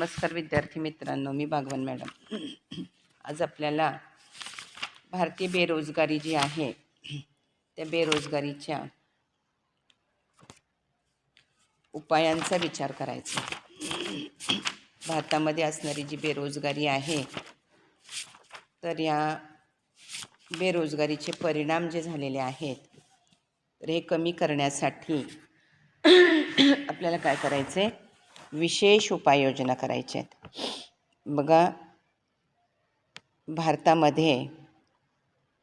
नमस्कार विद्यार्थी मित्रांनो, मी बागवान मॅडम. आज आपल्याला भारतीय बेरोजगारी जी आहे त्या बेरोजगारीच्या उपायांचा विचार करायचा. भारतामध्ये असणारी जी बेरोजगारी आहे तर या बेरोजगारीचे परिणाम जे झालेले आहेत तर हे कमी करण्यासाठी आपल्याला काय करायचं आहे, विशेष उपाययोजना करायच्या आहेत. बघा, भारतामध्ये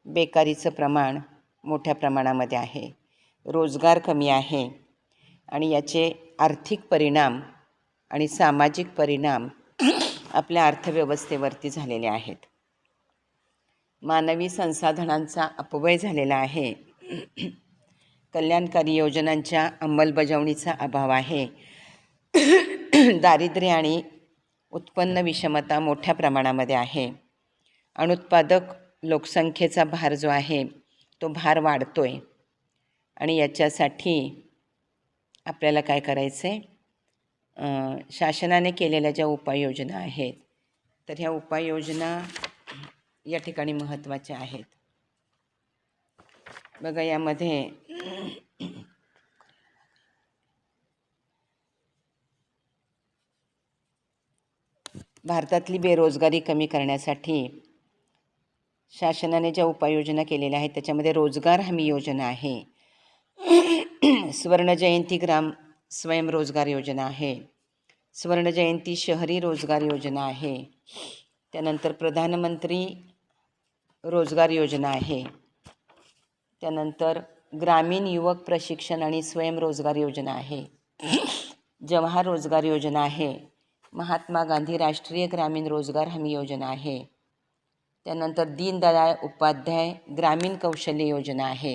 बेकारीचं प्रमाण मोठ्या प्रमाणामध्ये आहे, रोजगार कमी आहे आणि याचे आर्थिक परिणाम आणि सामाजिक परिणाम आपल्या अर्थव्यवस्थेवरती झालेले आहेत. मानवी संसाधनांचा अपव्यय झालेला आहे. कल्याणकारी योजनांच्या अंमलबजावणीचा अभाव आहे. दारिद्र्य आणि उत्पन्न विषमता मोठ्या प्रमाणामध्ये आहे. अनुत्पादक लोकसंख्येचा भार जो आहे तो भार वाढतोय आणि याच्यासाठी आपल्याला काय करायचं आहे, शासनाने केलेल्या ज्या उपाययोजना आहेत तर ह्या उपाययोजना या ठिकाणी महत्त्वाच्या आहेत. बघा, यामध्ये भारतातली बेरोजगारी कमी करण्यासाठी शासनाने ज्या उपाययोजना केलेल्या आहेत त्याच्यामध्ये रोजगार हमी योजना आहे, सुवर्णजयंती ग्राम स्वयंरोजगार योजना आहे, सुवर्णजयंती शहरी रोजगार योजना आहे, त्यानंतर प्रधानमंत्री रोजगार योजना आहे, त्यानंतर ग्रामीण युवक प्रशिक्षण आणि स्वयंरोजगार योजना आहे, जवाहर रोजगार योजना आहे, महात्मा गांधी राष्ट्रीय ग्रामीण रोजगार हमी योजना आहे, त्यानंतर दीनदयाळ उपाध्याय ग्रामीण कौशल्य योजना आहे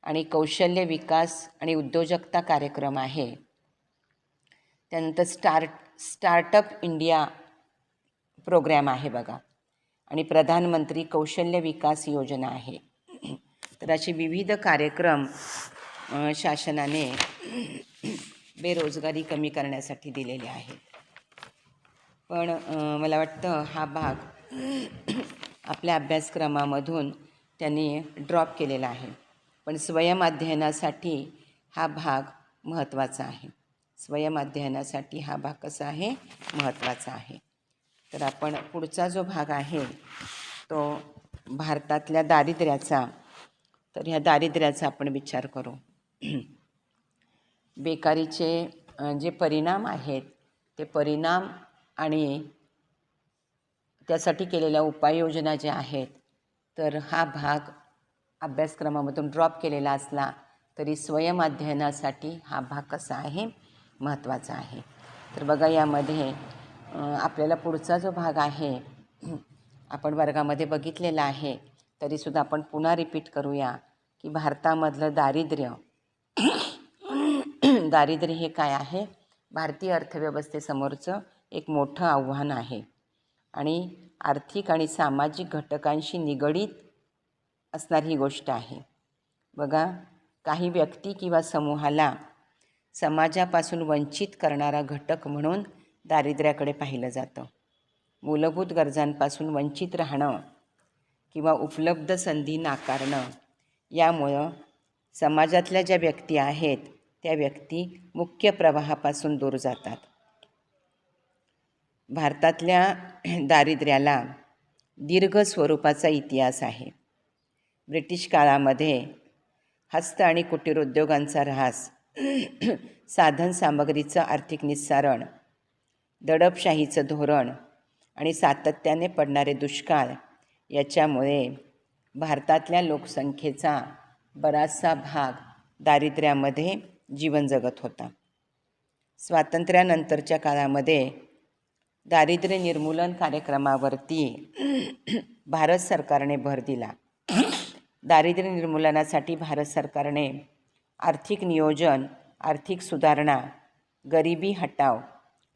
आणि कौशल्य विकास आणि उद्योजकता कार्यक्रम आहे, त्यानंतर स्टार्टअप इंडिया प्रोग्रॅम आहे बघा, आणि प्रधानमंत्री कौशल्य विकास योजना आहे. तर असे विविध कार्यक्रम शासनाने बेरोजगारी कमी करण्यासाठी दिलेले आहेत. पण मला वाटतं हा भाग आपल्या अभ्यासक्रमामधून त्यांनी ड्रॉप केलेला आहे. पण स्वयंअध्ययनासाठी हा भाग महत्त्वाचा आहे. स्वयंअध्ययनासाठी हा भाग कसा आहे, महत्त्वाचा आहे. तर आपण पुढचा जो भाग आहे तो भारतातल्या दारिद्र्याचा, तर ह्या दारिद्र्याचा आपण विचार करू. बेकारीचे जे परिणाम आहेत ते परिणाम आणि त्यासाठी केलेल्या उपाययोजना ज्या आहेत तर हा भाग अभ्यासक्रमामधून ड्रॉप केलेला असला तरी स्वयंअध्ययनासाठी हा भाग कसा आहे, महत्त्वाचा आहे. तर बघा, यामध्ये आपल्याला पुढचा जो भाग आहे आपण वर्गामध्ये बघितलेला आहे, तरीसुद्धा आपण पुन्हा रिपीट करूया की भारतामधलं दारिद्र्य हे काय आहे, भारतीय अर्थव्यवस्थेसमोरचं एक मोठं आव्हान आहे आणि आर्थिक आणि सामाजिक घटकांशी निगडीत असणारी ही गोष्ट आहे. बघा, काही व्यक्ती किंवा समूहाला समाजापासून वंचित करणारा घटक म्हणून दारिद्र्याकडे पाहिलं जातं. मूलभूत गरजांपासून वंचित राहणं किंवा उपलब्ध संधी नाकारणं यामुळं समाजातल्या ज्या व्यक्ती आहेत त्या व्यक्ती मुख्य प्रवाहापासून दूर जातात. भारतातल्या दारिद्र्याला दीर्घ स्वरूपाचा इतिहास आहे. ब्रिटिश काळामध्ये हस्त आणि कुटीर उद्योगांचा ऱ्हास, साधनसामग्रीचं आर्थिक निस्सारण, दडपशाहीचं धोरण आणि सातत्याने पडणारे दुष्काळ याच्यामुळे भारतातल्या लोकसंख्येचा बराचसा भाग दारिद्र्यामध्ये जीवन जगत होता. स्वातंत्र्यानंतरच्या काळामध्ये दारिद्र्य निर्मूलन कार्यक्रमावरती भारत सरकारने भर दिला. दारिद्र्य निर्मूलनासाठी भारत सरकारने आर्थिक नियोजन, आर्थिक सुधारणा, गरिबी हटाव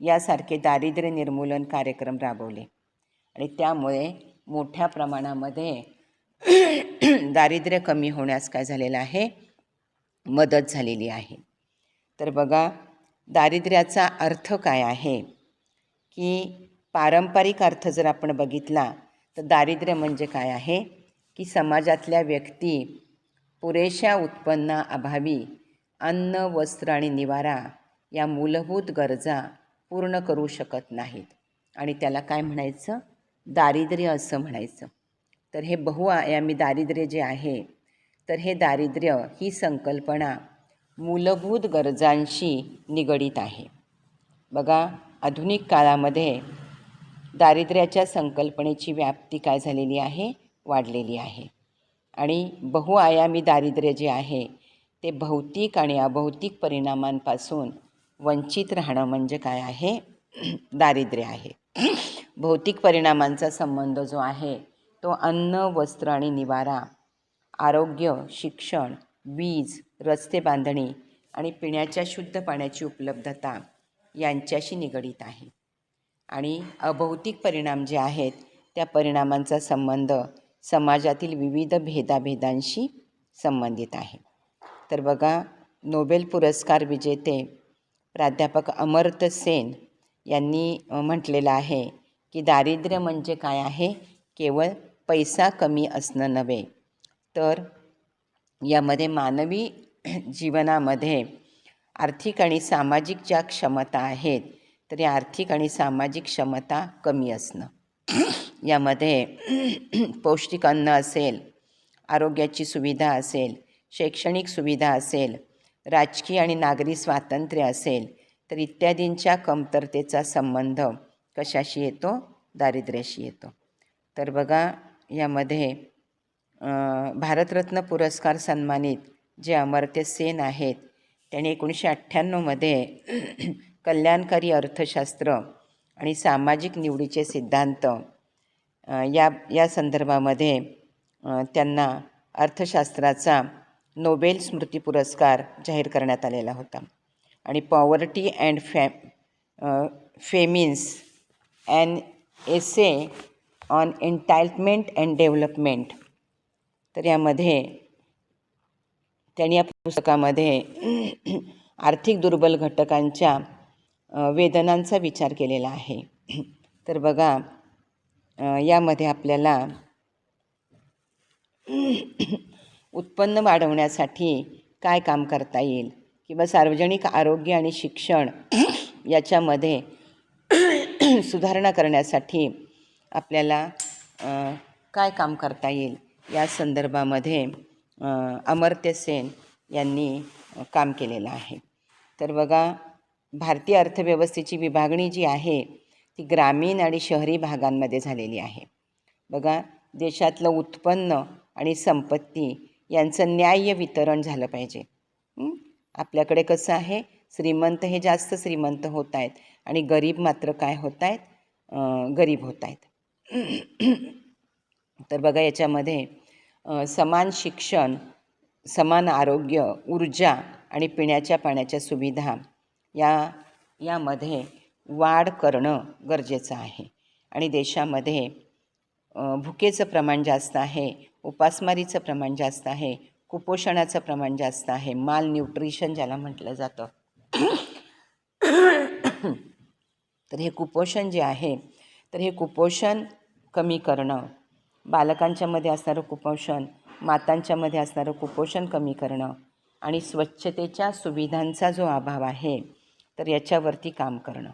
यासारखे दारिद्र्य निर्मूलन कार्यक्रम राबवले आणि त्यामुळे मोठ्या प्रमाणामध्ये दारिद्र्य कमी होण्यास काय झालेलं आहे, मदत झालेली आहे. तर बघा, दारिद्र्याचा अर्थ काय आहे की पारंपरिक अर्थ जर आपण बघितला तर दारिद्र्य म्हणजे काय आहे की समाजातल्या व्यक्ती पुरेशा उत्पन्नाअभावी अन्न, वस्त्र आणि निवारा या मूलभूत गरजा पूर्ण करू शकत नाहीत आणि त्याला काय म्हणायचं, दारिद्र्य असं म्हणायचं. तर हे बहुआयामी दारिद्र्य जे आहे, तर हे दारिद्र्य ही संकल्पना मूलभूत गरजांशी निगडीत आहे. बघा, आधुनिक काळामध्ये दारिद्र्याच्या संकल्पनेची व्याप्ती काय झालेली आहे, वाढलेली आहे. आणि बहुआयामी दारिद्र्य जे आहे ते भौतिक आणि अभौतिक परिणामांपासून वंचित राहणं म्हणजे काय आहे, दारिद्र्य आहे. भौतिक परिणामांचा संबंध जो आहे तो अन्न, वस्त्र आणि निवारा, आरोग्य, शिक्षण, वीज, रस्ते बांधणी आणि पिण्याच्या शुद्ध पाण्याची उपलब्धता यांच्याशी निगडीत आहे. आणि अभौतिक परिणाम जे आहेत त्या परिणामांचा संबंध समाजातील विविध भेदाभेदांशी संबंधित आहे. तर बघा, नोबेल पुरस्कार विजेते प्राध्यापक अमर्त्य सेन यांनी म्हटलेलं आहे की दारिद्र्य म्हणजे काय आहे, केवळ पैसा कमी असणं नव्हे, तर यामध्ये मानवी जीवनामध्ये आर्थिक आणि सामाजिक ज्या क्षमता आहेत तर या आर्थिक आणि सामाजिक क्षमता कमी असणं. यामध्ये पौष्टिक अन्न असेल, आरोग्याची सुविधा असेल, शैक्षणिक सुविधा असेल, राजकीय आणि नागरी स्वातंत्र्य असेल, तर इत्यादींच्या कमतरतेचा संबंध कशाशी येतो, दारिद्र्याशी येतो. तर बघा, यामध्ये भारतरत्न पुरस्कार सन्मानित जे अमर्त्य सेन आहेत त्यांनी 1998मध्ये कल्याणकारी अर्थशास्त्र आणि सामाजिक निवडीचे सिद्धांत या संदर्भामध्ये त्यांना अर्थशास्त्राचा नोबेल स्मृती पुरस्कार जाहीर करण्यात आलेला होता. आणि poverty and famines an essay on entitlement and development, तर यामध्ये त्यांनी या पुस्तकामध्ये आर्थिक दुर्बल घटकांच्या वेदनांचा विचार केलेला आहे. तर बघा, यामध्ये आपल्याला उत्पन्न वाढवण्यासाठी काय काम करता येईल किंवा सार्वजनिक आरोग्य आणि शिक्षण याच्यामध्ये सुधारणा करण्यासाठी आपल्याला काय काम करता येईल या संदर्भामध्ये अमर्त्य सेन यांनी काम केलेलं आहे. तर बघा, भारतीय अर्थव्यवस्थेची विभागणी जी आहे ती ग्रामीण आणि शहरी भागांमध्ये झालेली आहे. बघा, देशातलं उत्पन्न आणि संपत्ती यांचं न्याय्य वितरण झालं पाहिजे. आपल्याकडे कसं आहे, श्रीमंत हे जास्त श्रीमंत होत आहेत आणि गरीब मात्र काय होत आहेत, गरीब होत आहेत. तर बघा, याच्यामध्ये समान शिक्षण, समान आरोग्य, ऊर्जा आणि पिण्याच्या पाण्याच्या सुविधा यामध्ये वाढ करणं गरजेचं आहे. आणि देशामध्ये भुकेचं प्रमाण जास्त आहे, उपासमारीचं प्रमाण जास्त आहे, कुपोषणाचं प्रमाण जास्त आहे, माल न्यूट्रिशन ज्याला म्हटलं जातं. तर हे कुपोषण जे आहे, तर हे कुपोषण कमी करणं, बालकांच्यामध्ये असणारं कुपोषण, मातांच्यामध्ये असणारं कुपोषण कमी करणं आणि स्वच्छतेच्या सुविधांचा जो अभाव आहे तर याच्यावरती काम करणं.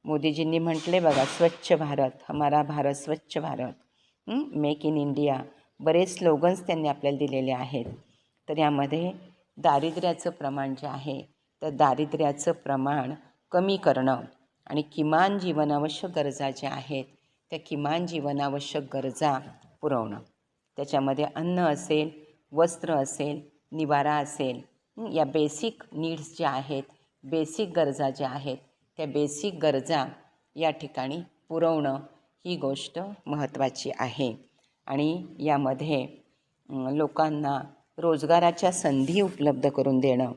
मोदीजींनी म्हटले बघा, स्वच्छ भारत, हमारा भारत स्वच्छ भारत, मेक इन इंडिया, बरेच स्लोगन्स त्यांनी आपल्याला दिलेले आहेत. तर यामध्ये दारिद्र्याचं प्रमाण जे आहे तर दारिद्र्याचं प्रमाण कमी करणं आणि किमान जीवनावश्यक गरजा ज्या आहेत त्या किमान जीवनावश्यक गरजा पुरवणं. त्याच्यामध्ये अन्न असेल, वस्त्र असेल, निवारा असेल, या बेसिक नीड्स ज्या आहेत, बेसिक गरजा ज्या आहेत त्या बेसिक गरजा या ठिकाणी पुरवणं ही गोष्ट महत्त्वाची आहे. आणि यामध्ये लोकांना रोजगाराच्या संधी उपलब्ध करून देणं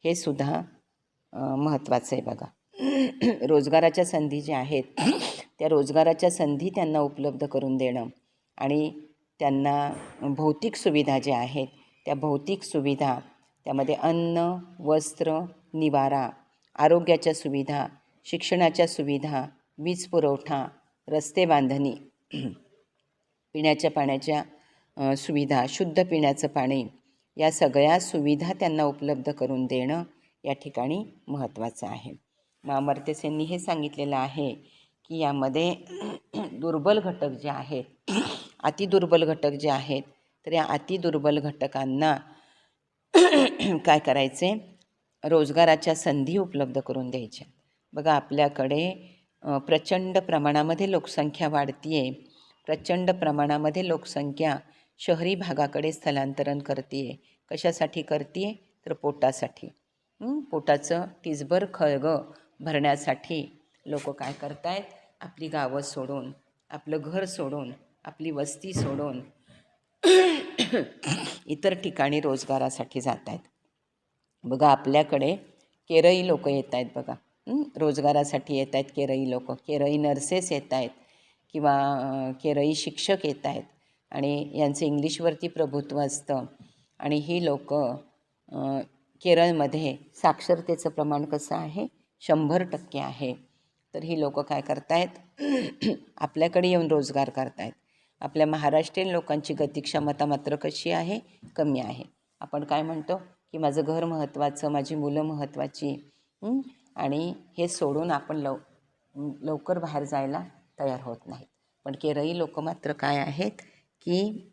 हे सुद्धा महत्त्वाचं आहे. बघा, रोजगाराच्या संधी ज्या आहेत त्या रोजगाराच्या संधी त्यांना उपलब्ध करून देणं आणि त्यांना भौतिक सुविधा ज्या आहेत त्या भौतिक सुविधा, त्यामध्ये अन्न, वस्त्र, निवारा, आरोग्याच्या सुविधा, शिक्षणाच्या सुविधा वीज पुरवठा, रस्ते बांधणी, पिण्याच्या पाण्याच्या सुविधा, शुद्ध पिण्याचं पाणी, या सगळ्या सुविधा त्यांना उपलब्ध करून देणं या ठिकाणी महत्त्वाचं आहे. मग अमर्त्य सेननी हे सांगितलेलं आहे की यामध्ये दुर्बल घटक जे आहेत, अतिदुर्बल घटक जे आहेत, तर या अतिदुर्बल घटकांना काय करायचे, रोजगाराच्या संधी उपलब्ध करून द्यायच्या. बघा आपल्याकडे प्रचंड प्रमाणामध्ये लोकसंख्या वाढती आहे. प्रचंड प्रमाणामध्ये लोकसंख्या शहरी भागाकडे स्थलांतरण करते आहे. कशासाठी करते आहे, तर पोटासाठी. पोटाचं टिचभर खळगं भरण्यासाठी लोक काय करतायत, आपली गावं सोडून, आपलं घर सोडून, आपली वस्ती सोडून इतर ठिकाणी रोजगारासाठी जात आहेत. बघा आपल्याकडे केरळी लोक येत आहेत बघा, रोजगारासाठी येत आहेत केरळी लोक. केरळी नर्सेस येत आहेत किंवा केरळी शिक्षक येत आहेत आणि यांचं इंग्लिशवरती प्रभुत्व असतं. आणि ही लोक केरळमध्ये साक्षरतेचं प्रमाण कसं आहे, 100% आहे. तर ही लोक काय करतायत, आपल्याकडे येऊन रोजगार करतायत. आपल्या महाराष्ट्रीयन लोकांची गतिक्षमता मात्र कशी आहे, कमी आहे. आपण काय म्हणतो की माझं घर महत्त्वाचं, माझी मुलं महत्त्वाची, आणि हे सोडून आपण लवकर बाहेर जायला तयार होत नाहीत. पण केरळी लोक मात्र काय आहेत की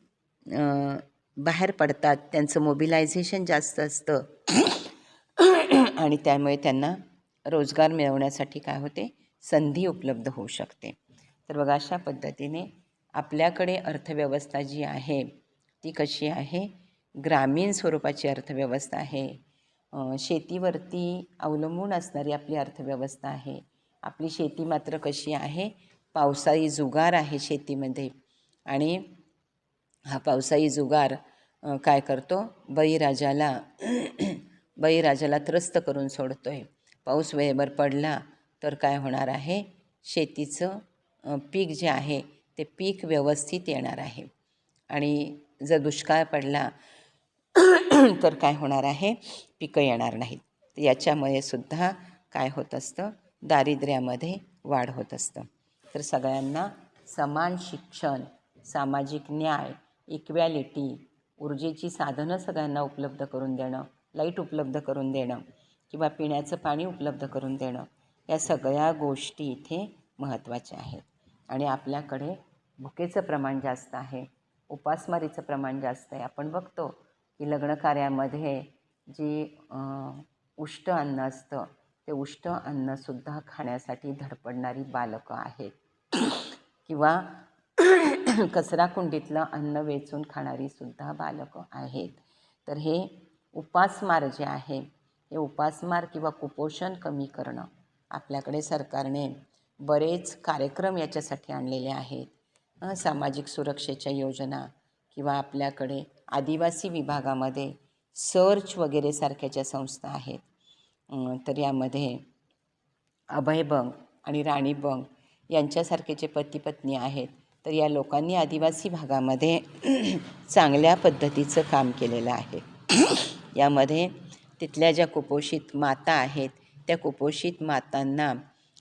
बाहेर पडतात, त्यांचं मोबिलायझेशन जास्त असतं आणि त्यामुळे त्यांना रोजगार मिळवण्यासाठी काय होते, संधी उपलब्ध होऊ शकते. तर बघा अशा पद्धतीने आपल्याकडे अर्थव्यवस्था जी आहे ती कशी आहे, ग्रामीण स्वरूपाची अर्थव्यवस्था आहे. शेतीवरती अवलंबून असणारी आपली अर्थव्यवस्था आहे. आपली शेती मात्र कशी आहे, पावसाळी जुगार आहे शेतीमध्ये. आणि हा पावसाळी जुगार काय करतो, बळीराजाला त्रस्त करून सोडतो आहे. पाऊस वेळेवर पडला तर काय होणार आहे, शेतीचं पीक जे आहे ते पीक व्यवस्थित येणार आहे. आणि जर दुष्काळ पडला तर काय होणार आहे, पिकं येणार नाहीत. तर याच्यामुळे सुद्धा काय होत असतं, दारिद्र्यामध्ये वाढ होत असतं. तर सगळ्यांना समान शिक्षण, सामाजिक न्याय, इक्वॅलिटी, ऊर्जेची साधनं सगळ्यांना उपलब्ध करून देणं, लाईट उपलब्ध करून देणं किंवा पिण्याचं पाणी उपलब्ध करून देणं, या सगळ्या गोष्टी इथे महत्त्वाच्या आहेत. आणि आपल्याकडे भुकेचं प्रमाण जास्त आहे, उपासमारीचं प्रमाण जास्त आहे. आपण बघतो की लग्न कार्यामध्ये जी उष्ट अन्न असतं, ते उष्ट अन्नसुद्धा खाण्यासाठी धडपडणारी बालकं आहेत किंवा कचराकुंडीतलं अन्न वेचून खाणारीसुद्धा बालकं आहेत. तर हे उपासमार जे आहे, हे उपासमार किंवा कुपोषण कमी करणं, आपल्याकडे सरकारने बरेच कार्यक्रम याच्यासाठी आणलेले आहेत. सामाजिक सुरक्षेच्या योजना किंवा आपल्याकडे आदिवासी विभागामध्ये सर्च वगैरे सारख्याच्या संस्था आहेत. तर यामध्ये अभय बंग आणि राणी बंग यांच्यासारखे जे पती पत्नी आहेत, तर या लोकांनी आदिवासी भागामध्ये चांगल्या पद्धतीचं काम केलेलं आहे. यामध्ये तिथल्या ज्या कुपोषित माता आहेत, त्या कुपोषित मातांना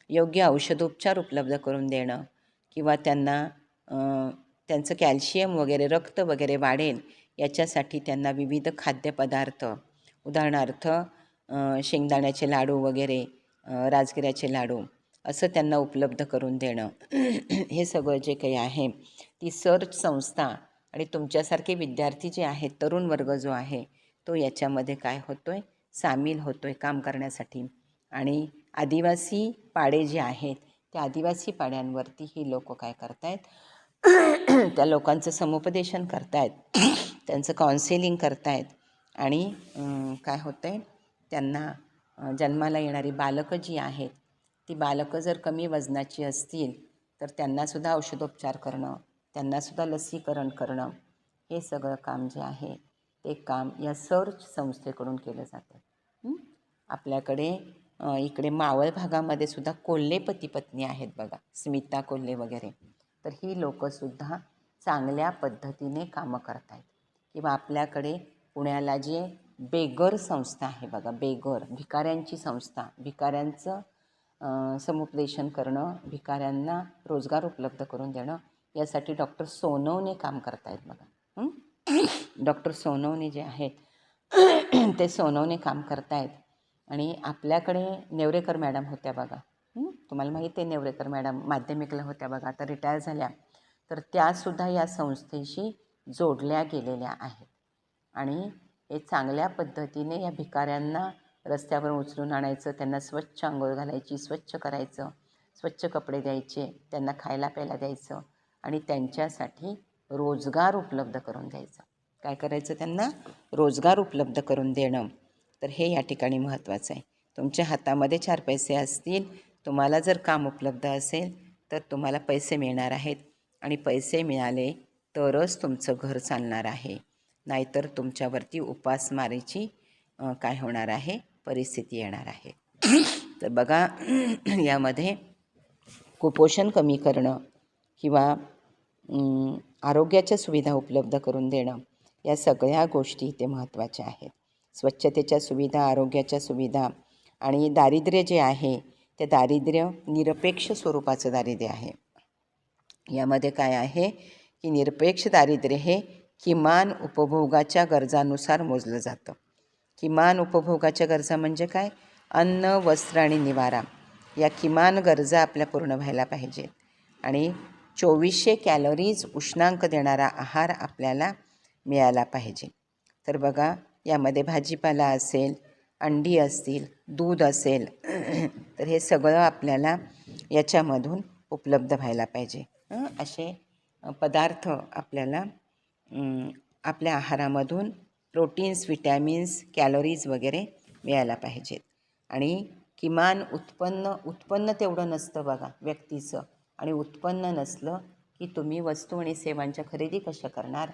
योग्य औषधोपचार उपलब्ध करून देणं किंवा त्यांना त्यांचं कॅल्शियम वगैरे, रक्त वगैरे वाढेल याच्यासाठी त्यांना विविध खाद्यपदार्थ, उदाहरणार्थ शेंगदाण्याचे लाडू वगैरे, राजगिऱ्याचे लाडू, असं त्यांना उपलब्ध करून देणं. हे सगळं जे काही आहे, ती सर्च संस्था आणि तुमच्यासारखे विद्यार्थी जे आहेत, तरुण वर्ग जो आहे, तो याच्यामध्ये काय होतो आहे, सामील होतो आहे काम करण्यासाठी. आणि आदिवासी पाडे जे आहेत, त्या आदिवासी पाड्यांवरती ही लोक काय करत आहेत, त्या लोकांचं समुपदेशन करत आहेत, त्यांचं काउन्सिलिंग करत आहेत. आणि काय होतं आहे, त्यांना जन्माला येणारी बालकं जी आहेत, ती बालकं जर कमी वजनाची असतील तर त्यांनासुद्धा औषधोपचार करणं, त्यांनासुद्धा लसीकरण करणं, हे सगळं काम जे आहे ते काम या सर्च संस्थेकडून केलं जातं. आपल्याकडे इकडे मावळ भागामध्ये सुद्धा कोल्हे पती पत्नी आहेत बघा, स्मिता कोल्हे वगैरे. तर ही लोकंसुद्धा चांगल्या पद्धतीने कामं करत आहेत. किंवा आपल्याकडे पुण्याला जे बेगर संस्था आहे बघा, बेगर भिकाऱ्यांची संस्था, भिकाऱ्यांचं समुपदेशन करणं, भिकाऱ्यांना रोजगार उपलब्ध करून देणं, यासाठी डॉक्टर सोनवणे काम करतायत बघा. डॉक्टर सोनवणे जे आहेत ते सोनवणे काम करतायत. आणि आपल्याकडे नेवरेकर मॅडम होत्या बघा. तुम्हाला माहिती आहे नेवरेकर मॅडम माध्यमिकला होत्या बघा, आता रिटायर झाल्या. तर त्यासुद्धा या संस्थेशी जोडल्या गेलेल्या आहेत. आणि हे चांगल्या पद्धतीने या भिकाऱ्यांना रस्त्यावर उचलून आणायचं, त्यांना स्वच्छ अंघोळ घालायची, स्वच्छ करायचं, स्वच्छ कपडे द्यायचे, त्यांना खायला प्यायला द्यायचं आणि त्यांच्यासाठी रोजगार उपलब्ध करून द्यायचं. काय करायचं? त्यांना रोजगार उपलब्ध करून देणं. तर हे या ठिकाणी महत्त्वाचं आहे. तुमच्या हातामध्ये 4 पैसे असतील, तुम्हाला जर काम उपलब्ध असेल तर तुम्हाला पैसे मिळणार आहेत. आणि पैसे मिळाले तरच तुमचं घर चालणार आहे, नाहीतर तुमच्यावरती उपासमारीची काय होणार आहे, परिस्थिती येणार आहे. तर बघा, यामध्ये कुपोषण कमी करणं किंवा आरोग्याच्या सुविधा उपलब्ध करून देणं, या सगळ्या गोष्टी इथे महत्त्वाच्या आहेत. स्वच्छतेच्या सुविधा, आरोग्याच्या सुविधा आणि दारिद्र्य जे आहे ते दारिद्र्य निरपेक्ष स्वरूपाचं दारिद्र्य आहे. यामध्ये काय आहे की निरपेक्ष दारिद्र्य हे किमान उपभोगाच्या गरजानुसार मोजलं जातं. किमान उपभोगाच्या गरजा म्हणजे काय? अन्न, वस्त्र आणि निवारा या किमान गरजा आपल्या पूर्ण व्हायला पाहिजेत. आणि 2400 कॅलरीज उष्णांक देणारा आहार आपल्याला मिळाला पाहिजे. तर बघा, यामध्ये भाजीपाला असेल, अंडी असतील, दूध असेल, तर हे सगळं आपल्याला याच्यामधून उपलब्ध व्हायला पाहिजे. असे पदार्थ आपल्याला आपल्या आहारामधून प्रोटीन्स, विटॅमिन्स, कॅलरीज वगैरे मिळायला पाहिजेत. आणि किमान उत्पन्न तेवढं नसतं बघा व्यक्तीचं. आणि उत्पन्न नसलं की तुम्ही वस्तू आणि सेवांच्या खरेदी कशा करणार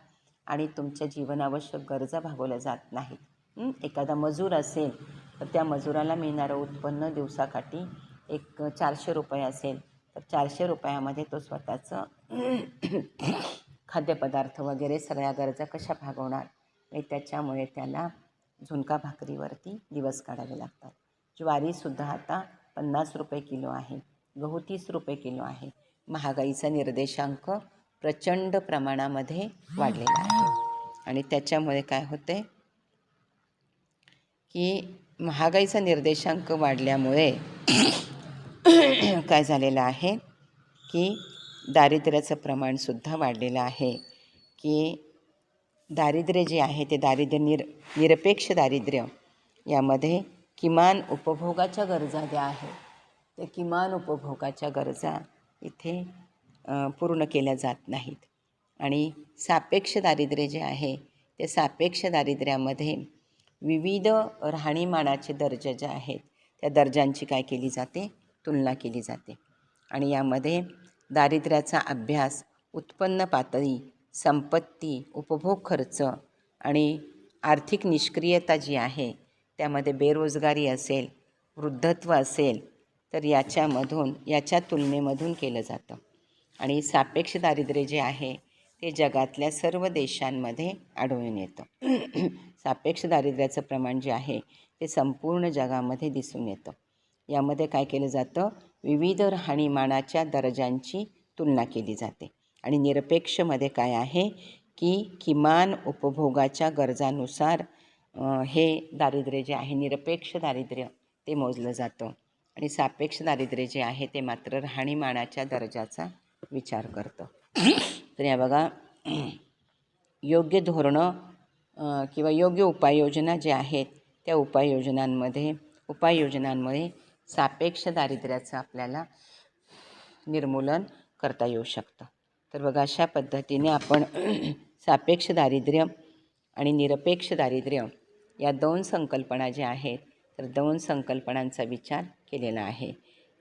आणि तुमच्या जीवनावश्यक गरजा भागवल्या जात नाहीत. एखादा मजूर असेल तर त्या मजुराला मिळणारं उत्पन्न दिवसाकाठी एक 400 रुपये असेल तर 400 रुपयामध्ये तो स्वतःचं खाद्यपदार्थ वगैरे सगळ्या गरजा कशा भागवणार? आणि त्याच्यामुळे त्याला झुणका भाकरीवरती दिवस काढावे लागतात. ज्वारीसुद्धा आता 50 रुपये किलो आहे, गहू 30 रुपये किलो आहे. महागाईचा निर्देशांक प्रचंड प्रमाणामध्ये वाढलेला आहे. आणि त्याच्यामुळे काय होते की महागाईचा निर्देशांक वाढल्यामुळे काय झालेलं आहे की दारिद्र्याचं प्रमाणसुद्धा वाढलेलं आहे. की दारिद्र्य जे आहे ते दारिद्र्य निरपेक्ष दारिद्र्य, यामध्ये किमान उपभोगाच्या गरजा ज्या आहेत त्या किमान उपभोगाच्या गरजा इथे पूर्ण केल्या जात नाहीत. आणि सापेक्ष दारिद्र्य जे आहे ते सापेक्ष दारिद्र्यामध्ये विविध राहणीमानाचे दर्जे जे आहेत त्या दर्जांची काय केली जाते? तुलना केली जाते. आणि यामध्ये दारिद्र्याचा अभ्यास उत्पन्न पातळी, संपत्ती, उपभोग खर्च आणि आर्थिक निष्क्रियता जी आहे त्यामध्ये बेरोजगारी असेल, वृद्धत्व असेल तर याच्या तुलनेमधून केलं जातं. आणि सापेक्ष दारिद्र्य जे आहे ते जगातल्या सर्व देशांमध्ये आढळून येतं. सापेक्ष दारिद्र्याचं प्रमाण जे आहे ते संपूर्ण जगामध्ये दिसून येतं. यामध्ये काय केलं जातं? विविध राहणीमानाच्या दर्जांची तुलना केली जाते. आणि निरपेक्षमध्ये काय आहे की किमान उपभोगाच्या गरजानुसार हे दारिद्र्य जे आहे निरपेक्ष दारिद्र्य ते मोजलं जातं. आणि सापेक्ष दारिद्र्य जे आहे ते मात्र राहणीमानाच्या दर्जाचा विचार करतं. तर या बघा, योग्य धोरणं किंवा योग्य उपाययोजना ज्या आहेत त्या उपाययोजनांमुळे सापेक्ष दारिद्र्याचं आपल्याला निर्मूलन करता येऊ शकतं. तर बघा, अशा पद्धतीने आपण सापेक्ष दारिद्र्य आणि निरपेक्ष दारिद्र्य या 2 संकल्पना ज्या आहेत तर 2 संकल्पनांचा विचार केलेला आहे.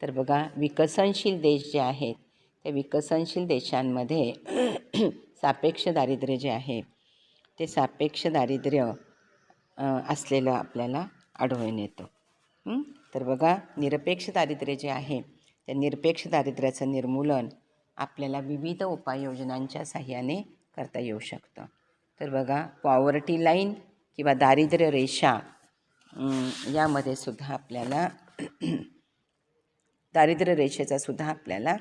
तर बघा, विकसनशील देश जे आहेत त्या विकसनशील देशांमध्ये सापेक्ष दारिद्र्य जे आहे ते सापेक्ष दारिद्र्य असलेलं आपल्याला आढळून येतं. तर बघा, निरपेक्ष दारिद्र्य जे आहे त्या निरपेक्ष दारिद्र्याचं निर्मूलन आपल्याला विविध उपाययोजनांच्या साहाय्याने करता येऊ शकतं. तर बघा, पॉवर्टी लाईन किंवा दारिद्र्य रेषा यामध्ये सुद्धा आपल्याला दारिद्र्य रेषेचा सुद्धा आपल्याला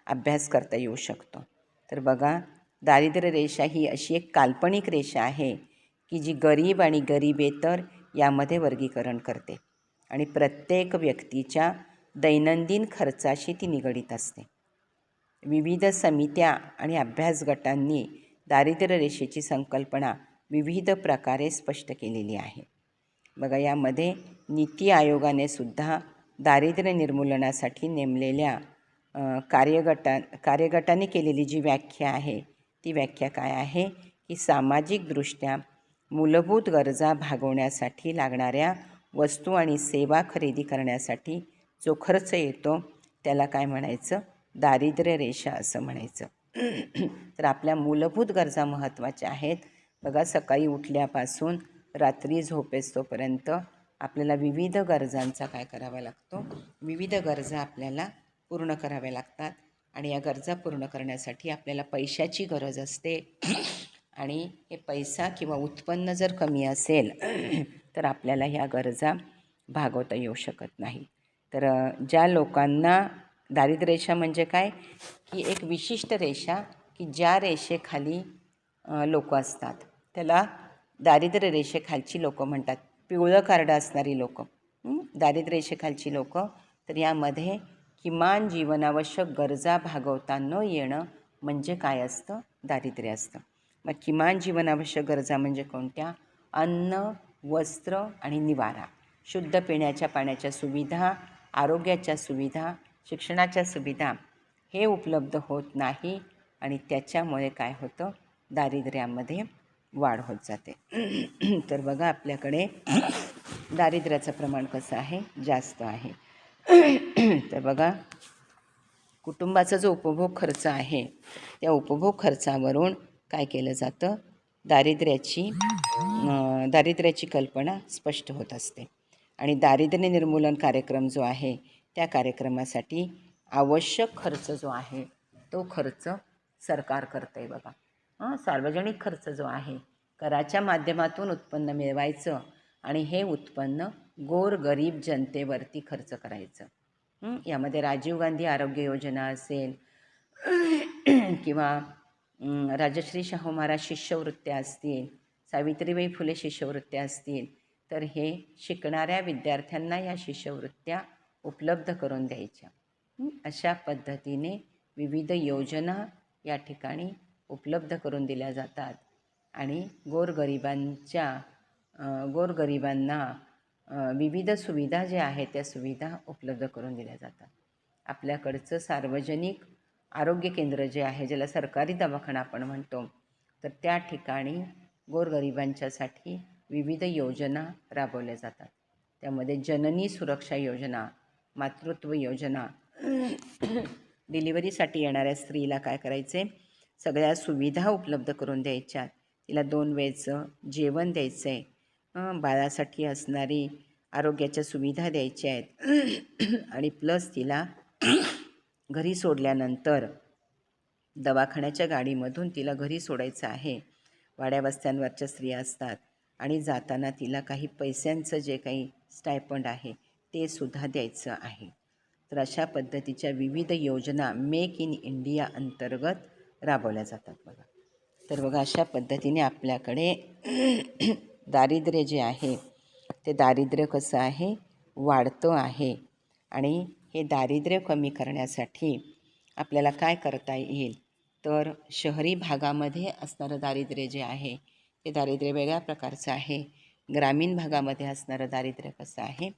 अभ्यास करता येऊ शकतो. तर बघा, दारिद्र्य रेषा ही अशी एक काल्पनिक रेषा आहे की जी गरीब आणि गरिबेतर यामध्ये वर्गीकरण करते आणि प्रत्येक व्यक्तीच्या दैनंदिन खर्चाशी ती निगडीत असते. विविध समित्या आणि अभ्यास गटांनी दारिद्र्य रेषेची संकल्पना विविध प्रकारे स्पष्ट केलेली आहे. बघा, यामध्ये नीती आयोगाने सुद्धा दारिद्र्य निर्मूलनासाठी नेमलेल्या कार्यगटाने केलेली जी व्याख्या आहे ती व्याख्या काय आहे की सामाजिकदृष्ट्या मूलभूत गरजा भागवण्यासाठी लागणाऱ्या वस्तू आणि सेवा खरेदी करण्यासाठी जो खर्च येतो त्याला काय म्हणायचं? दारिद्र्य रेषा असं म्हणायचं. तर आपल्या मूलभूत गरजा महत्त्वाच्या आहेत. बघा, सकाळी उठल्यापासून रात्री झोपेस्तोपर्यंत आपल्याला विविध गरजांचा काय करावा लागतो? विविध गरजा आपल्याला पूर्ण कराव्या लागतात आणि या गरजा पूर्ण करण्यासाठी आपल्याला पैशाची गरज असते आणि हे पैसा किंवा उत्पन्न जर कमी असेल तर आपल्याला ह्या गरजा भागवता येऊ शकत नाही. तर ज्या लोकांना दारिद्र्य रेषा म्हणजे काय की एक विशिष्ट रेषा की ज्या रेषेखाली लोक असतात त्याला दारिद्र्य रेषेखालची लोक म्हणतात. पिवळं कार्ड असणारी लोक, दारिद्र्य रेषेखालची लोक, तर यामध्ये किमान जीवनावश्यक गरजा भागवता न येणं म्हणजे काय असतं? दारिद्र्य असतं. मग किमान जीवनावश्यक गरजा म्हणजे कोणत्या? अन्न, वस्त्र आणि निवारा, शुद्ध पिण्याच्या पाण्याच्या सुविधा, आरोग्याच्या सुविधा, शिक्षणाच्या सुविधा हे उपलब्ध होत नाही आणि त्याच्यामुळे काय होतं? दारिद्र्यामध्ये वाढ होत जाते. तर बघा, आपल्याकडे दारिद्र्याचं प्रमाण कसं आहे? जास्त आहे. तर बघा, कुटुंबाचा जो उपभोग खर्च आहे त्या उपभोग खर्चावरून काय केलं जातं? दारिद्र्याची कल्पना स्पष्ट होत असते आणि दारिद्र्य निर्मूलन कार्यक्रम जो आहे त्या कार्यक्रमासाठी आवश्यक खर्च जो आहे तो खर्च सरकार करतं आहे. बघा, सार्वजनिक खर्च जो आहे, कराच्या माध्यमातून उत्पन्न मिळवायचं आणि हे उत्पन्न गोरगरीब जनतेवरती खर्च करायचं. यामध्ये राजीव गांधी आरोग्य योजना असेल किंवा राजश्री शाहू महाराज शिष्यवृत्त्या असतील, सावित्रीबाई फुले शिष्यवृत्त्या असतील, तर हे शिकणाऱ्या विद्यार्थ्यांना या शिष्यवृत्त्या उपलब्ध करून द्यायच्या. अशा पद्धतीने विविध योजना या ठिकाणी उपलब्ध करून दिल्या जातात आणि गोरगरिबांना विविध सुविधा ज्या आहेत त्या सुविधा उपलब्ध करून दिल्या जातात. आपल्याकडचं सार्वजनिक आरोग्य केंद्र जे आहे, ज्याला सरकारी दवाखाना आपण म्हणतो, तर त्या ठिकाणी गोरगरिबांच्यासाठी विविध योजना राबवल्या जातात. त्यामध्ये जननी सुरक्षा योजना, मातृत्व योजना, डिलिव्हरीसाठी येणाऱ्या स्त्रीला काय करायचे? सगळ्या सुविधा उपलब्ध करून द्यायच्या, तिला 2 वेळचं जेवण द्यायचं आहे, बाळासाठी असणारी आरोग्याच्या सुविधा द्यायच्या आहेत आणि प्लस तिला घरी सोडल्यानंतर दवाखान्याच्या गाडीमधून तिला घरी सोडायचं आहे. वाड्या वस्त्यांवरच्या स्त्रिया असतात आणि जाताना तिला काही पैशांचं जे काही स्टायपंड आहे ते सुद्धा द्यायचं आहे. तर अशा पद्धतीच्या विविध योजना मेक इन इंडिया अंतर्गत राबवल्या जातात. बघा, तर बघा, अशा पद्धतीने आपल्याकडे दारिद्र्य जे आहे ते दारिद्र्य कसं आहे? वाढतं आहे आणि हे दारिद्र्य कमी करण्यासाठी आपल्याला काय करता येईल? तर शहरी भागामध्ये असणारं दारिद्र्य जे आहे ते दारिद्र्य वेगळ्या प्रकारचं आहे. ग्रामीण भागामध्ये असणारं दारिद्र्य कसं आहे?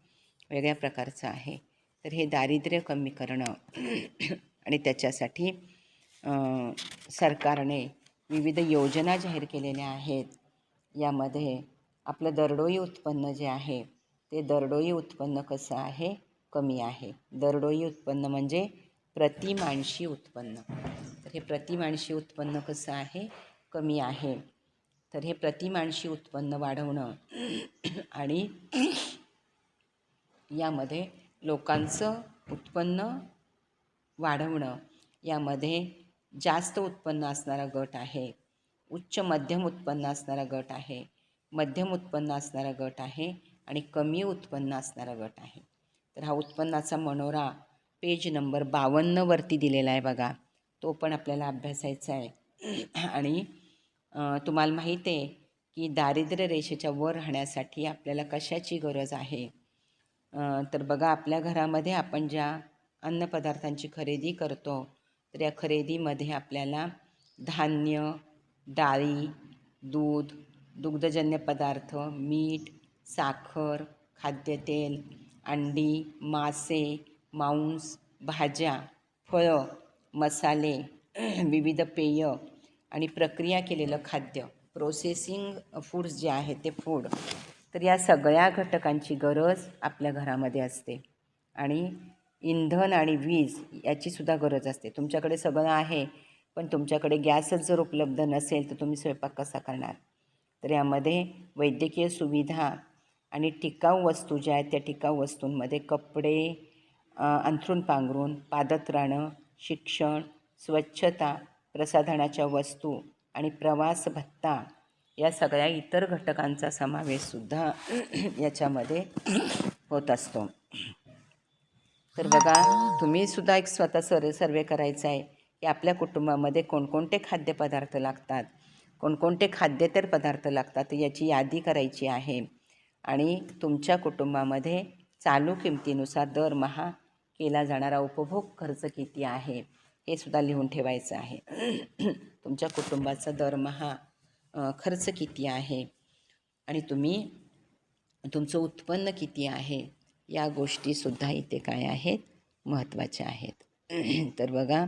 वेगळ्या प्रकारचं आहे. तर हे दारिद्र्य कमी करणं आणि त्याच्यासाठी सरकारने विविध योजना जाहीर केलेल्या आहेत. यामध्ये आपलं दरडोई उत्पन्न जे आहे ते दरडोई उत्पन्न कसं आहे? कमी आहे. दरडोई उत्पन्न म्हणजे प्रतिमानशी उत्पन्न. तर हे प्रतिमानशी उत्पन्न कसं आहे? कमी आहे. तर हे प्रतिमानशी उत्पन्न वाढवणं आणि यामध्ये लोकांचं उत्पन्न वाढवणं, यामध्ये जास्त उत्पन्न असणारा गट आहे, उच्च मध्यम उत्पन्न असणारा गट आहे, मध्यम उत्पन्न असणारा गट आहे आणि कमी उत्पन्न असणारा गट आहे. तर हा उत्पन्नाचा मनोरा पेज नंबर 52वरती दिलेला आहे बघा, तो पण आपल्याला अभ्यासायचा आहे. आणि तुम्हाला माहीत आहे की दारिद्र्य रेषेच्या वर राहण्यासाठी आपल्याला कशाची गरज आहे. तर बघा, आपल्या घरामध्ये आपण ज्या अन्नपदार्थांची खरेदी करतो, तर या खरेदीमध्ये आपल्याला धान्य, डाळी, दूध, दुग्धजन्य पदार्थ, मीठ, साखर, खाद्यतेल, अंडी, मासे, मांस, भाज्या, फळं, मसाले, विविध पेय आणि प्रक्रिया केलेलं खाद्य, प्रोसेसिंग फूड्स जे आहेत ते फूड, तर या सगळ्या घटकांची गरज आपल्या घरामध्ये असते. आणि इंधन आणि वीज याचीसुद्धा गरज असते. तुमच्याकडे सगळं आहे, पण तुमच्याकडे गॅसच जर उपलब्ध नसेल तर तुम्ही स्वयंपाक कसा करणार. तर यामध्ये वैद्यकीय सुविधा आणि टिकाऊ वस्तू ज्या आहेत त्या टिकाऊ वस्तूंमध्ये कपडे, अंथरूण पांघरूण, पादत्राणं, शिक्षण, स्वच्छता, प्रसाधनाच्या वस्तू आणि प्रवास भत्ता या सगळ्या इतर घटकांचा समावेशसुद्धा याच्यामध्ये होत असतो. तर बघा, तुम्हीसुद्धा एक स्वतः सर्वे करायचा आहे की आपल्या कुटुंबामध्ये कोणकोणते खाद्यपदार्थ लागतात, कोणकोणते खाद्येतर पदार्थ लागतात याची यादी करायची आहे. आणि तुमच्या कुटुंबामध्ये चालू किमतीनुसार दरमहा केला जाणारा उपभोग खर्च किती आहे हे सुद्धा लिहून ठेवायचं आहे. तुमच्या कुटुंबाचा दरमहा खर्च किती आहे आणि तुमचं उत्पन्न किती आहे या गोष्टीसुद्धा इथे काय आहेत, महत्त्वाच्या आहेत. तर बघा,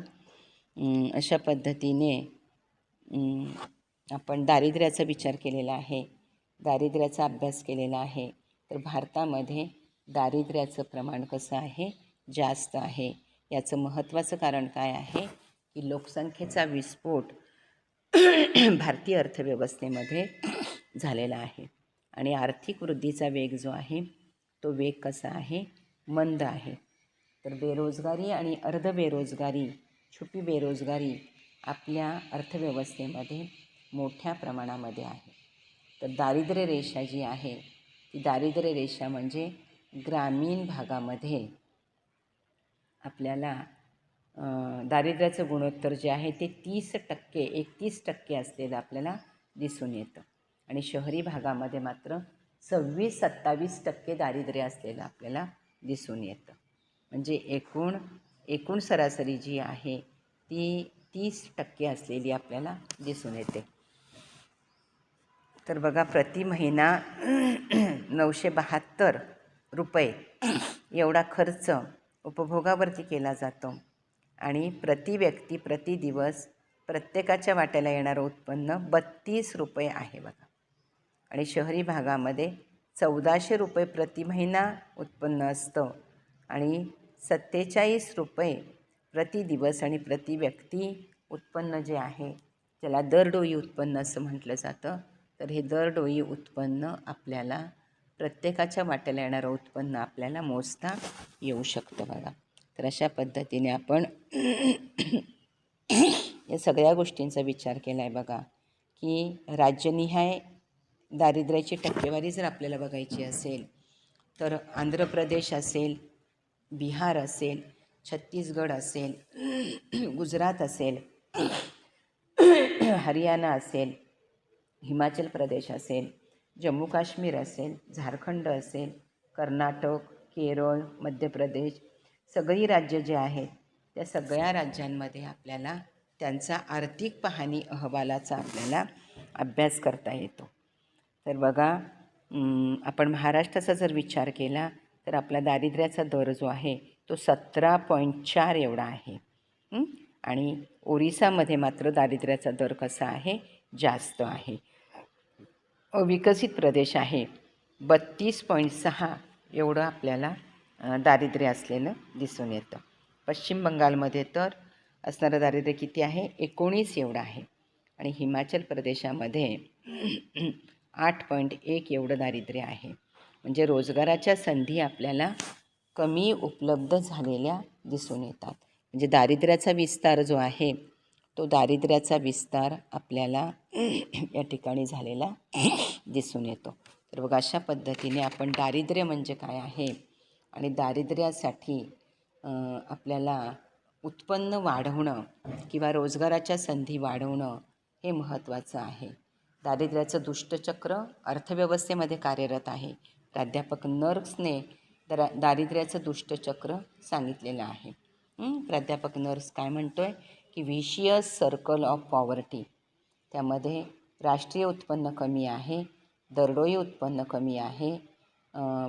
अशा पद्धतीने आपण दारिद्र्याचा विचार केलेला आहे, दारिद्र्याचा अभ्यास केलेला आहे. तर भारतामध्ये दारिद्र्याचं प्रमाण कसं आहे, जास्त आहे. याचं महत्त्वाचं कारण काय आहे की लोकसंख्येचा विस्फोट भारतीय अर्थव्यवस्थेमध्ये झालेला आहे. आणि आर्थिक वृद्धीचा वेग जो आहे तो वेग कसा आहे, मंद आहे. तर बेरोजगारी आणि अर्धबेरोजगारी, छुपी बेरोजगारी आपल्या अर्थव्यवस्थेमध्ये मोठ्या प्रमाणामध्ये आहे. तर दारिद्र्य रेषा जी आहे ती दारिद्र्य रेषा म्हणजे ग्रामीण भागामध्ये आपल्याला दारिद्र्याचं गुणोत्तर जे आहे ते 31% असलेलं आपल्याला दिसून येतं. आणि शहरी भागामध्ये मात्र 26-27% दारिद्र्य असलेलं आपल्याला दिसून येतं. म्हणजे एकूण सरासरी जी आहे ती 30% असलेली आपल्याला दिसून येते. तर बघा, प्रति महिना 972 रुपये एवढा खर्च उपभोगावरती केला जातो. आणि प्रति व्यक्ती प्रति दिवस प्रत्येकाच्या वाट्याला येणारं उत्पन्न 32 रुपये आहे बघा. आणि शहरी भागामध्ये 1400 रुपये प्रति महिना उत्पन्न असतं आणि 47 रुपये प्रति दिवस आणि प्रति व्यक्ती उत्पन्न जे आहे त्याला दरडोई उत्पन्न असं म्हटलं जातं. तर हे दरडोई उत्पन्न आपल्याला प्रत्येकाच्या वाट्याला येणारं उत्पन्न आपल्याला मोजता येऊ शकतं बघा. तर अशा पद्धतीने आपण या सगळ्या गोष्टींचा विचार केला आहे बघा की राज्यनिहाय दारिद्र्याची टक्केवारी जर आपल्याला बघायची असेल तर आंध्र प्रदेश असेल, बिहार असेल, छत्तीसगड असेल, गुजरात असेल, हरियाणा असेल, हिमाचल प्रदेश असेल, जम्मू काश्मीर असेल, झारखंड असेल, कर्नाटक, केरळ, मध्य प्रदेश, सगळी राज्य जे आहेत त्या सगळ्या राज्यांमध्ये आपल्याला त्यांचा आर्थिक पाहणी अहवालाचा आपल्याला अभ्यास करता येतो. तर बघा, आपण महाराष्ट्राचा जर विचार केला तर आपला दारिद्र्याचा दर जो आहे तो 17.4 एवढा आहे. आणि ओरिसामध्ये मात्र दारिद्र्याचा दर कसा आहे, जास्त आहे. विकसित प्रदेश आहे 32.6 एवढं आपल्याला दारिद्र्य असलेलं दिसून येतं. पश्चिम बंगालमध्ये तर असणारं दारिद्र्य किती आहे, 19 एवढं आहे. आणि हिमाचल प्रदेशामध्ये 8.1 एवढं दारिद्र्य आहे. म्हणजे रोजगाराच्या संधी आपल्याला कमी उपलब्ध झालेल्या दिसून येतात. म्हणजे दारिद्र्याचा विस्तार जो आहे तो दारिद्र्याचा विस्तार आपल्याला या ठिकाणी झालेला दिसून येतो. तर बघा, अशा पद्धतीने आपण दारिद्र्य म्हणजे काय आहे आणि दारिद्र्यासाठी आपल्याला उत्पन्न वाढवणं किंवा रोजगाराच्या संधी वाढवणं हे महत्त्वाचं आहे. दारिद्र्याचं दुष्टचक्र अर्थव्यवस्थेमध्ये कार्यरत आहे. प्राध्यापक नर्क्सने दारिद्र्याचं दुष्टचक्र सांगितलेलं आहे. प्राध्यापक नर्क्स काय म्हणतो आहे की व्हिशियस सर्कल ऑफ पॉवर्टी, त्यामध्ये राष्ट्रीय उत्पन्न कमी आहे, दरडोई उत्पन्न कमी आहे,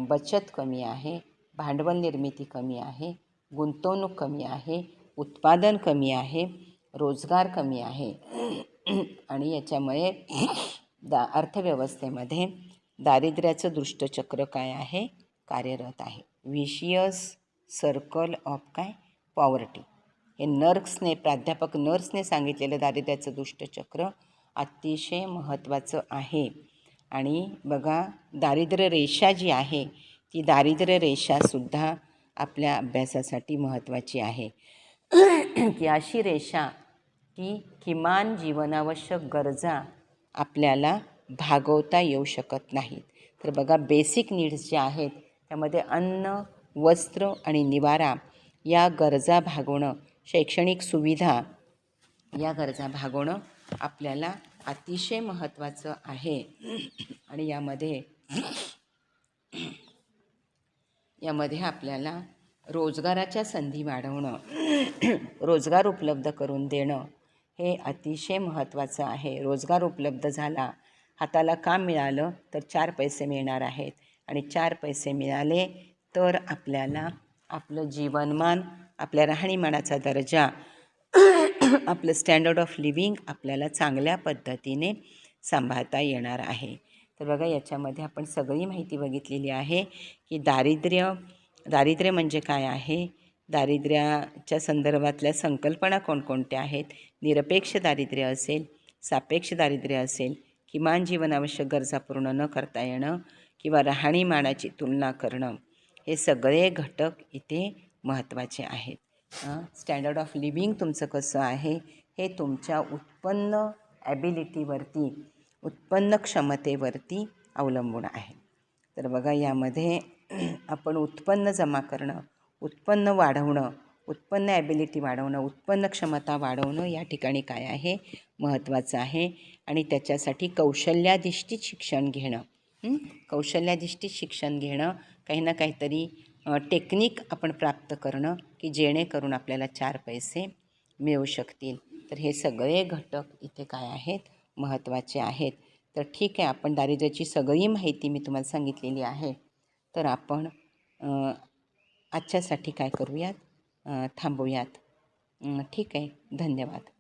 बचत कमी आहे, भांडवल निर्मिती कमी आहे, गुंतवणूक कमी आहे, उत्पादन कमी आहे, रोजगार कमी आहे आणि याच्यामुळे अर्थव्यवस्थेमध्ये दारिद्र्याचं दुष्टचक्र काय आहे, कार्यरत आहे. व्हिशियस सर्कल ऑफ काय, पॉवर्टी. हे प्राध्यापक नर्क्सने सांगितलेलं दारिद्र्याचं दुष्टचक्र अतिशय महत्त्वाचं आहे. आणि बघा, दारिद्र्य रेषा जी आहे ती दारिद्र्य रेषासुद्धा आपल्या अभ्यासासाठी महत्त्वाची आहे की अशी रेषा की किमान जीवनावश्यक गरजा आपल्याला भागवता येऊ शकत नाहीत. तर बघा, बेसिक नीड्स ज्या आहेत त्यामध्ये अन्न, वस्त्र आणि निवारा या गरजा भागवणं, शैक्षणिक सुविधा या गरजा भागवणं आपल्याला अतिशय महत्त्वाचं आहे. आणि यामध्ये आपल्याला रोजगाराच्या संधी वाढवणं, रोजगार उपलब्ध करून देणं हे अतिशय महत्त्वाचं आहे. रोजगार उपलब्ध झाला, हाताला काम मिळालं तर 4 पैसे मिळणार आहेत आणि 4 पैसे मिळाले तर आपल्याला आपलं जीवनमान, आपल्या राहणीमानाचा दर्जा, आपलं स्टँडर्ड ऑफ लिव्हिंग आपल्याला चांगल्या पद्धतीने सांभाळता येणार आहे. तर बघा, याच्यामध्ये आपण सगळी माहिती बघितलेली आहे की दारिद्र्य म्हणजे काय आहे, दारिद्र्याच्या संदर्भातल्या संकल्पना कोणकोणत्या आहेत, निरपेक्ष दारिद्र्य असेल, सापेक्ष दारिद्र्य असेल, किमान जीवनावश्यक गरजा पूर्ण न करता येणं किंवा राहणीमानाची तुलना करणं, हे सगळे घटक इथे महत्त्वाचे आहेत. स्टँडर्ड ऑफ लिव्हिंग तुमचं कसं आहे हे तुमच्या उत्पन्न ॲबिलिटीवरती, उत्पन्न क्षमतेवरती अवलंबून आहे. तर बघा, यामध्ये आपण उत्पन्न जमा करणं, उत्पन्न वाढवणं, उत्पन्न ॲबिलिटी वाढवणं, उत्पन्न क्षमता वाढवणं या ठिकाणी काय आहे, महत्त्वाचं आहे. आणि त्याच्यासाठी कौशल्याधिष्ठित शिक्षण घेणं, कौशल्याधिष्ठित शिक्षण घेणं, काही ना काहीतरी टेक्निक आपण प्राप्त करणं की जेणेकरून आपल्याला 4 पैसे मिळू शकतील. तर हे सगळे घटक इथे काय आहेत, महत्त्वाचे आहेत. तर ठीक आहे, आपण दारिद्र्याची सगळी माहिती मी तुम्हाला सांगितलेली आहे. तर आपण आजच्यासाठी काय करूयात, थांबूयात. ठीक आहे, धन्यवाद.